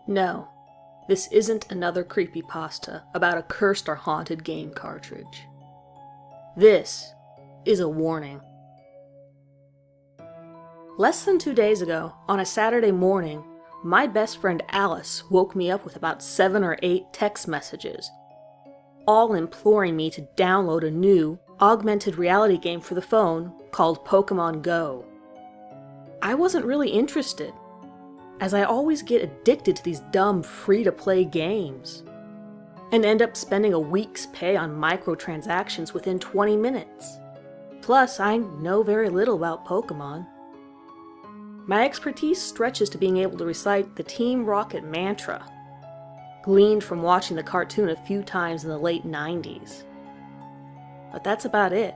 No, this isn't another creepypasta about a cursed or haunted game cartridge. This is a warning. Less than 2 days ago, on a Saturday morning, my best friend Alice woke me up with about 7 or 8 text messages, all imploring me to download a new, augmented reality game for the phone called Pokemon Go. I wasn't really interested, as I always get addicted to these dumb free-to-play games, and end up spending a week's pay on microtransactions within 20 minutes. Plus, I know very little about Pokemon. My expertise stretches to being able to recite the Team Rocket mantra, gleaned from watching the cartoon a few times in the late 90s. But that's about it.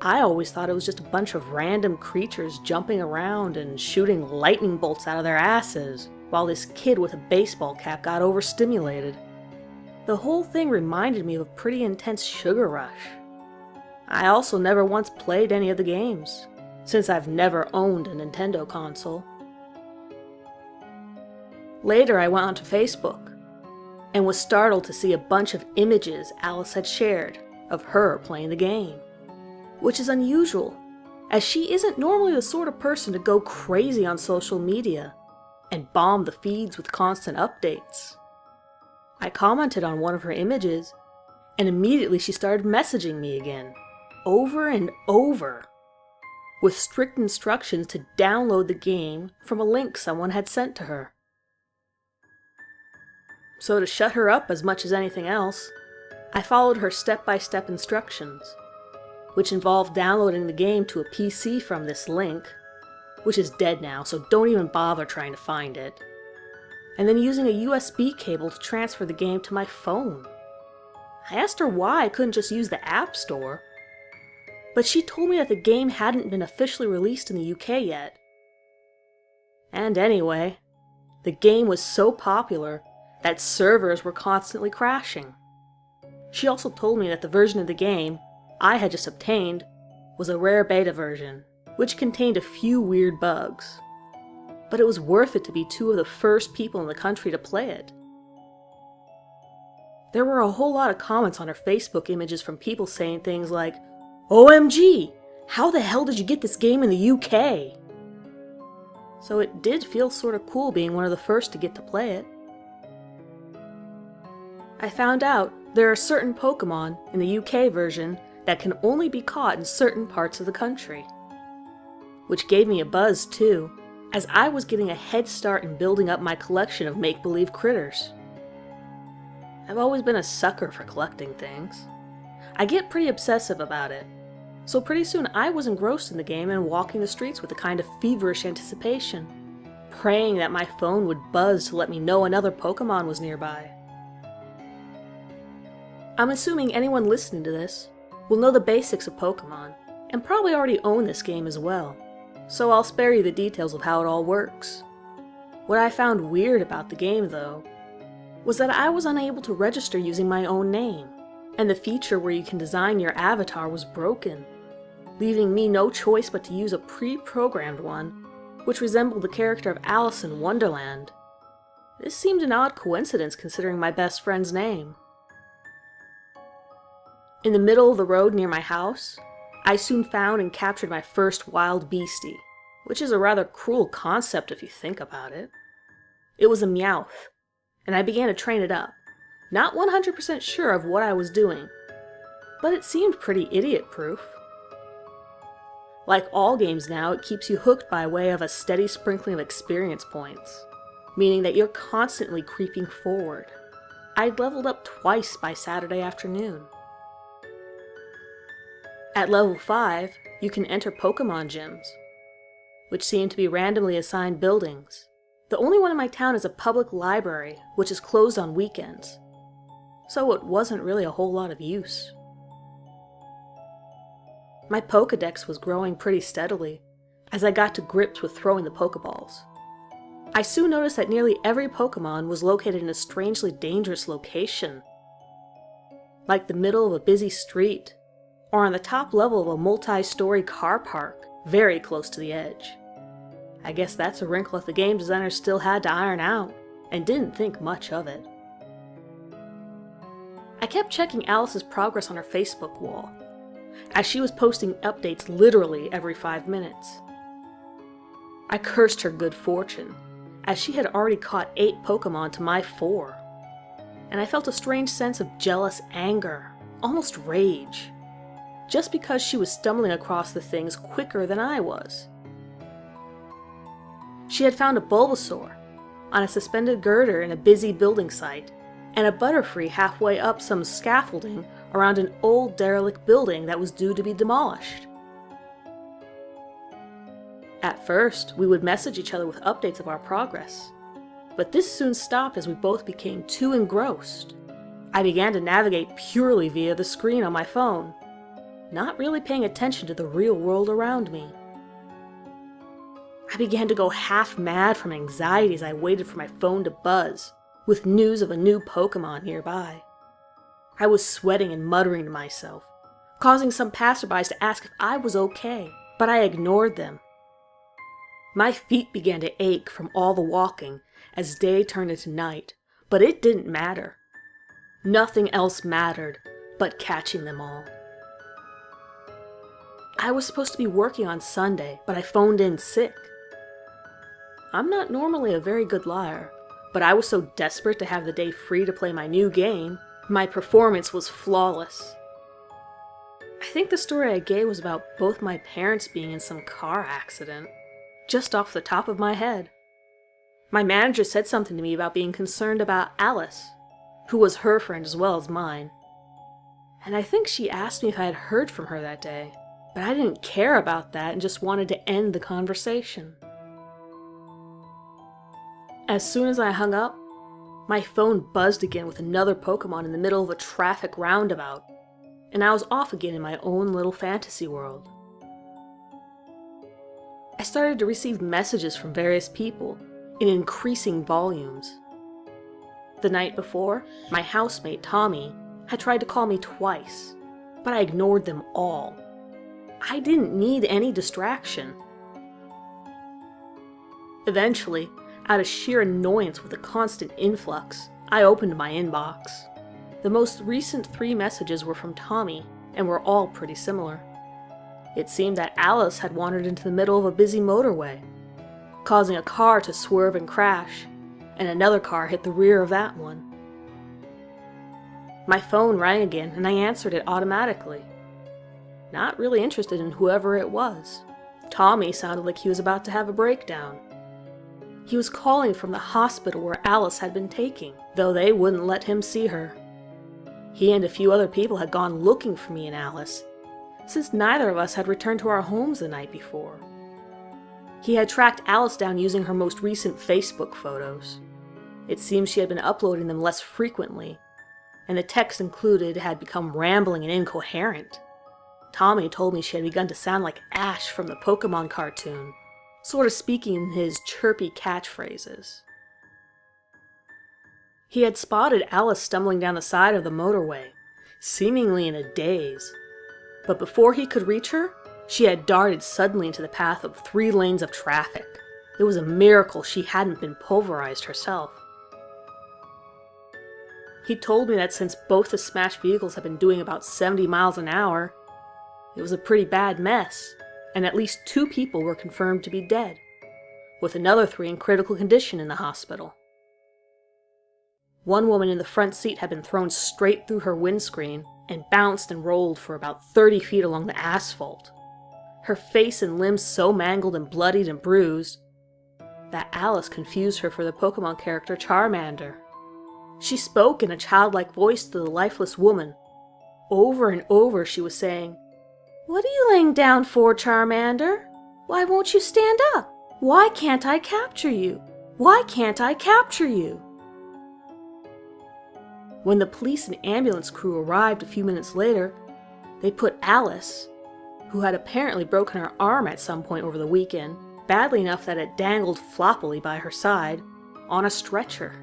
I always thought it was just a bunch of random creatures jumping around and shooting lightning bolts out of their asses, while this kid with a baseball cap got overstimulated. The whole thing reminded me of a pretty intense sugar rush. I also never once played any of the games, since I've never owned a Nintendo console. Later I went onto Facebook, and was startled to see a bunch of images Alice had shared of her playing the game, which is unusual, as she isn't normally the sort of person to go crazy on social media and bomb the feeds with constant updates. I commented on one of her images, and immediately she started messaging me again, over and over, with strict instructions to download the game from a link someone had sent to her. So to shut her up as much as anything else, I followed her step-by-step instructions, which involved downloading the game to a PC from this link, which is dead now, so don't even bother trying to find it, and then using a USB cable to transfer the game to my phone. I asked her why I couldn't just use the App Store, but she told me that the game hadn't been officially released in the UK yet. And anyway, the game was so popular that servers were constantly crashing. She also told me that the version of the game I had just obtained was a rare beta version, which contained a few weird bugs. But it was worth it to be two of the first people in the country to play it. There were a whole lot of comments on her Facebook images from people saying things like, "OMG! How the hell did you get this game in the UK?" So it did feel sort of cool being one of the first to get to play it. I found out there are certain Pokemon in the UK version that can only be caught in certain parts of the country, which gave me a buzz too, as I was getting a head start in building up my collection of make-believe critters. I've always been a sucker for collecting things. I get pretty obsessive about it, so pretty soon I was engrossed in the game and walking the streets with a kind of feverish anticipation, praying that my phone would buzz to let me know another Pokemon was nearby. I'm assuming anyone listening to this will know the basics of Pokemon, and probably already own this game as well, so I'll spare you the details of how it all works. What I found weird about the game, though, was that I was unable to register using my own name, and the feature where you can design your avatar was broken, leaving me no choice but to use a pre-programmed one, which resembled the character of Alice in Wonderland. This seemed an odd coincidence considering my best friend's name. In the middle of the road near my house, I soon found and captured my first wild beastie, which is a rather cruel concept if you think about it. It was a Meowth, and I began to train it up, not 100% sure of what I was doing, but it seemed pretty idiot-proof. Like all games now, it keeps you hooked by way of a steady sprinkling of experience points, meaning that you're constantly creeping forward. I'd leveled up twice by Saturday afternoon. At level 5, you can enter Pokemon gyms, which seem to be randomly assigned buildings. The only one in my town is a public library, which is closed on weekends, so it wasn't really a whole lot of use. My Pokedex was growing pretty steadily, as I got to grips with throwing the Pokeballs. I soon noticed that nearly every Pokemon was located in a strangely dangerous location, like the middle of a busy street, or on the top level of a multi-story car park, very close to the edge. I guess that's a wrinkle that the game designers still had to iron out, and didn't think much of it. I kept checking Alice's progress on her Facebook wall, as she was posting updates literally every 5 minutes. I cursed her good fortune, as she had already caught 8 Pokemon to my 4, and I felt a strange sense of jealous anger, almost rage, just because she was stumbling across the things quicker than I was. She had found a Bulbasaur on a suspended girder in a busy building site, and a Butterfree halfway up some scaffolding around an old derelict building that was due to be demolished. At first, we would message each other with updates of our progress, but this soon stopped as we both became too engrossed. I began to navigate purely via the screen on my phone, not really paying attention to the real world around me. I began to go half mad from anxiety as I waited for my phone to buzz, with news of a new Pokemon nearby. I was sweating and muttering to myself, causing some passerbys to ask if I was okay, but I ignored them. My feet began to ache from all the walking as day turned into night, but it didn't matter. Nothing else mattered but catching them all. I was supposed to be working on Sunday, but I phoned in sick. I'm not normally a very good liar, but I was so desperate to have the day free to play my new game, my performance was flawless. I think the story I gave was about both my parents being in some car accident, just off the top of my head. My manager said something to me about being concerned about Alice, who was her friend as well as mine. And I think she asked me if I had heard from her that day, but I didn't care about that and just wanted to end the conversation. As soon as I hung up, my phone buzzed again with another Pokemon in the middle of a traffic roundabout, and I was off again in my own little fantasy world. I started to receive messages from various people in increasing volumes. The night before, my housemate Tommy had tried to call me twice, but I ignored them all. I didn't need any distraction. Eventually, out of sheer annoyance with the constant influx, I opened my inbox. The most recent 3 messages were from Tommy, and were all pretty similar. It seemed that Alice had wandered into the middle of a busy motorway, causing a car to swerve and crash, and another car hit the rear of that one. My phone rang again, and I answered it automatically. Not really interested in whoever it was. Tommy sounded like he was about to have a breakdown. He was calling from the hospital where Alice had been taken, though they wouldn't let him see her. He and a few other people had gone looking for me and Alice, since neither of us had returned to our homes the night before. He had tracked Alice down using her most recent Facebook photos. It seemed she had been uploading them less frequently, and the text included had become rambling and incoherent. Tommy told me she had begun to sound like Ash from the Pokemon cartoon, sort of speaking in his chirpy catchphrases. He had spotted Alice stumbling down the side of the motorway, seemingly in a daze. But before he could reach her, she had darted suddenly into the path of 3 lanes of traffic. It was a miracle she hadn't been pulverized herself. He told me that since both the smashed vehicles had been doing about 70 miles an hour, it was a pretty bad mess, and at least 2 people were confirmed to be dead, with another 3 in critical condition in the hospital. One woman in the front seat had been thrown straight through her windscreen and bounced and rolled for about 30 feet along the asphalt, her face and limbs so mangled and bloodied and bruised that Alice confused her for the Pokemon character Charmander. She spoke in a childlike voice to the lifeless woman. Over and over she was saying, "What are you laying down for, Charmander? Why won't you stand up? Why can't I capture you? Why can't I capture you?" When the police and ambulance crew arrived a few minutes later, they put Alice, who had apparently broken her arm at some point over the weekend, badly enough that it dangled floppily by her side, on a stretcher.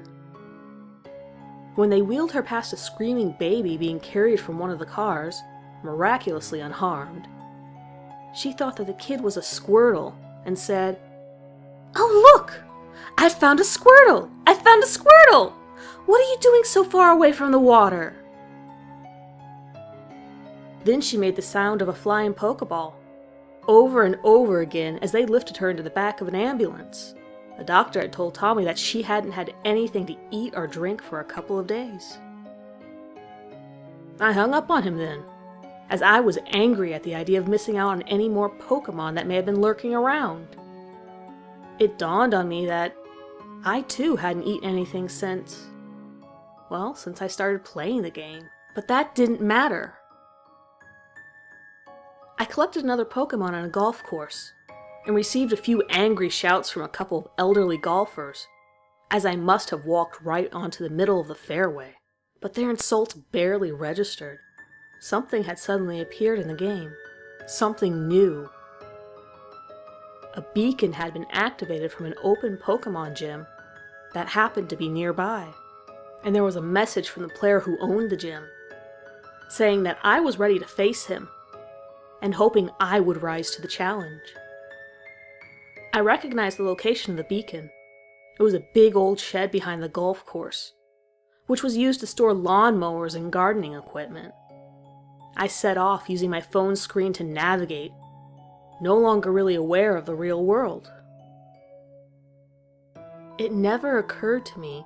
When they wheeled her past a screaming baby being carried from one of the cars, miraculously unharmed, she thought that the kid was a Squirtle and said, Look! I found a Squirtle! I found a Squirtle! What are you doing so far away from the water? Then she made the sound of a flying Pokeball, over and over again as they lifted her into the back of an ambulance. The doctor had told Tommy that she hadn't had anything to eat or drink for a couple of days. I hung up on him then, as I was angry at the idea of missing out on any more Pokemon that may have been lurking around. It dawned on me that I too hadn't eaten anything since I started playing the game. But that didn't matter. I collected another Pokemon on a golf course, and received a few angry shouts from a couple of elderly golfers, as I must have walked right onto the middle of the fairway. But their insults barely registered. Something had suddenly appeared in the game. Something new. A beacon had been activated from an open Pokemon gym that happened to be nearby, and there was a message from the player who owned the gym, saying that I was ready to face him, and hoping I would rise to the challenge. I recognized the location of the beacon. It was a big old shed behind the golf course, which was used to store lawnmowers and gardening equipment. I set off using my phone screen to navigate, no longer really aware of the real world. It never occurred to me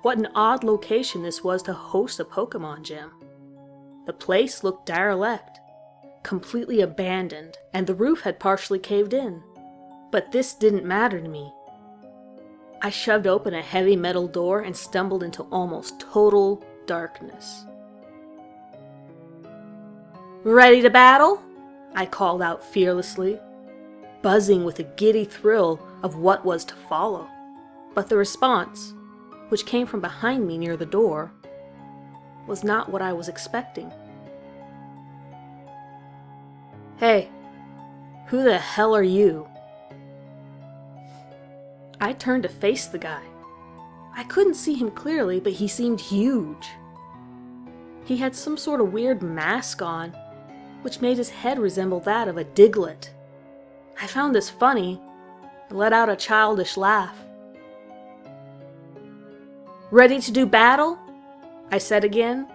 what an odd location this was to host a Pokemon gym. The place looked derelict, completely abandoned, and the roof had partially caved in. But this didn't matter to me. I shoved open a heavy metal door and stumbled into almost total darkness. "Ready to battle?" I called out fearlessly, buzzing with a giddy thrill of what was to follow. But the response, which came from behind me near the door, was not what I was expecting. "Hey, who the hell are you?" I turned to face the guy. I couldn't see him clearly, but he seemed huge. He had some sort of weird mask on, which made his head resemble that of a Diglett. I found this funny and let out a childish laugh. "Ready to do battle?" I said again.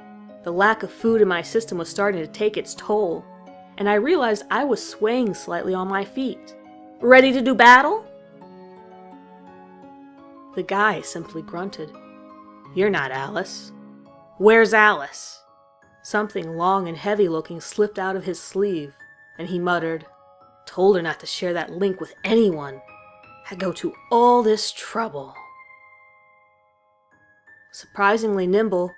The lack of food in my system was starting to take its toll, and I realized I was swaying slightly on my feet. "Ready to do battle?" The guy simply grunted. "You're not Alice." "Where's Alice?" Something long and heavy looking slipped out of his sleeve, and he muttered, "Told her not to share that link with anyone. I go to all this trouble." Surprisingly nimble,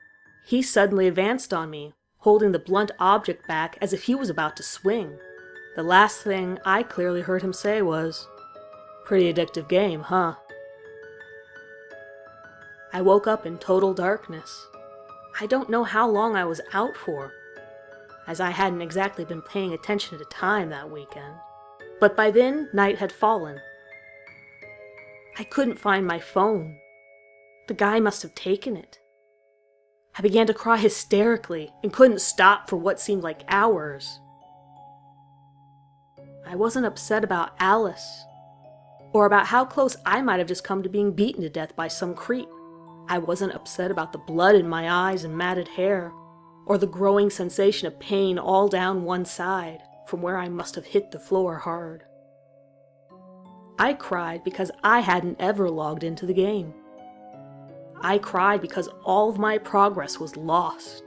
he suddenly advanced on me, holding the blunt object back as if he was about to swing. The last thing I clearly heard him say was, "Pretty addictive game, huh?" I woke up in total darkness. I don't know how long I was out for, as I hadn't exactly been paying attention to time that weekend. But by then, night had fallen. I couldn't find my phone. The guy must have taken it. I began to cry hysterically and couldn't stop for what seemed like hours. I wasn't upset about Alice, or about how close I might have just come to being beaten to death by some creep. I wasn't upset about the blood in my eyes and matted hair, or the growing sensation of pain all down one side from where I must have hit the floor hard. I cried because I hadn't ever logged into the game. I cried because all of my progress was lost.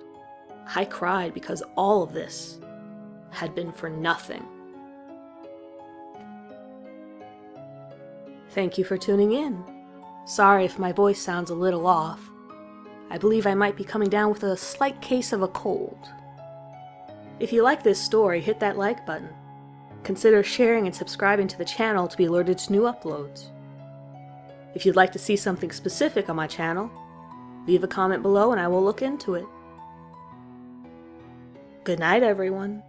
I cried because all of this had been for nothing. Thank you for tuning in. Sorry if my voice sounds a little off. I believe I might be coming down with a slight case of a cold. If you like this story, hit that like button. Consider sharing and subscribing to the channel to be alerted to new uploads. If you'd like to see something specific on my channel, leave a comment below and I will look into it. Good night, everyone.